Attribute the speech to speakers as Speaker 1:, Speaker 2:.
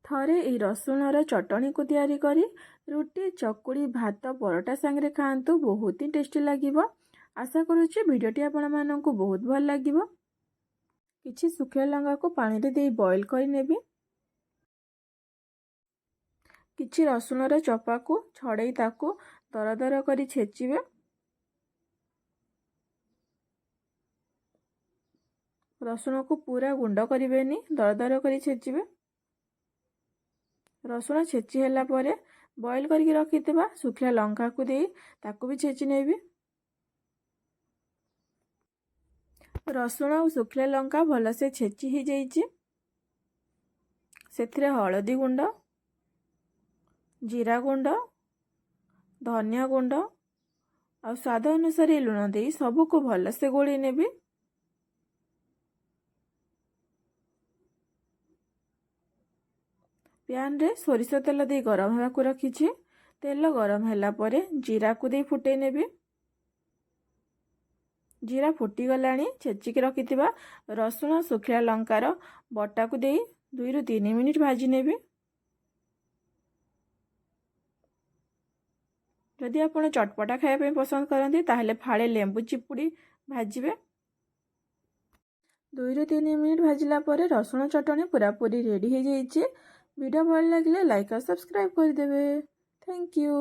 Speaker 1: ଥରେ ଏହି ରସୁଣର ଚଟଣିକୁ ତିଆରି କରି ରୁଟି, ଚକୁଳି, ଭାତ, ପରଟା ସାଙ୍ଗରେ ଖାଆନ୍ତୁ। ବହୁତ ହିଁ ଟେଷ୍ଟି ଲାଗିବ। ଆଶା କରୁଛି ଭିଡ଼ିଓଟି ଆପଣମାନଙ୍କୁ ବହୁତ ଭଲ ଲାଗିବ। କିଛି ଶୁଖିଲା ଲଙ୍କାକୁ ପାଣିରେ ଦେଇ ବଏଲ୍ କରି ନେବି। କିଛି ରସୁଣର ଚୋପାକୁ ଛଡ଼େଇ ତାକୁ ଦରଦର କରି ଛେଚିବେ। ରସୁଣକୁ ପୁରା ଗୁଣ୍ଡ କରିବେନି, ଦରଦର କରି ଛେଚିବେ। ରସୁଣ ଛେଚି ହେଲା ପରେ ବଏଲ୍ କରିକି ରଖିଥିବା ଶୁଖିଲା ଲଙ୍କାକୁ ଦେଇ ତାକୁ ବି ଛେଚି ନେବି। ରସୁଣ ଆଉ ଶୁଖିଲା ଲଙ୍କା ଭଲସେ ଛେଚି ହେଇଯାଇଛି। ସେଥିରେ ହଳଦୀ ଗୁଣ୍ଡ, ଜିରା ଗୁଣ୍ଡ, ଧନିଆ ଗୁଣ୍ଡ ଆଉ ସ୍ୱାଦ ଅନୁସାରେ ଲୁଣ ଦେଇ ସବୁକୁ ଭଲସେ ଗୋଳେଇ ନେବି। ପ୍ୟାନରେ ସୋରିଷ ତେଲ ଦେଇ ଗରମ ହେବାକୁ ରଖିଛି। ତେଲ ଗରମ ହେଲା ପରେ ଜିରାକୁ ଦେଇ ଫୁଟେଇ ନେବି। ଜିରା ଫୁଟିଗଲାଣି। ଛେଚିକି ରଖିଥିବା ରସୁଣ, ଶୁଖିଲା ଲଙ୍କାର ବଟାକୁ ଦେଇ 2 ରୁ 3 ମିନିଟ୍ ଭାଜି ନେବି। ଯଦି ଆପଣ ଚଟପଟା ଖାଇବା ପାଇଁ ପସନ୍ଦ କରନ୍ତି ତାହେଲେ ଫାଳେ ଲେମ୍ବୁ ଚିପୁଡ଼ି ଭାଜିବେ। 2 ରୁ 3 ମିନିଟ୍ ଭାଜିଲା ପରେ ରସୁଣ ଚଟଣି ପୁରାପୁରି ରେଡ଼ି ହେଇଯାଇଛି। ଭିଡ଼ିଓ ଭଲ ଲାଗିଲେ ଲାଇକ୍ ଆଉ ସବସ୍କ୍ରାଇବ୍ କରିଦେବେ। Thank you.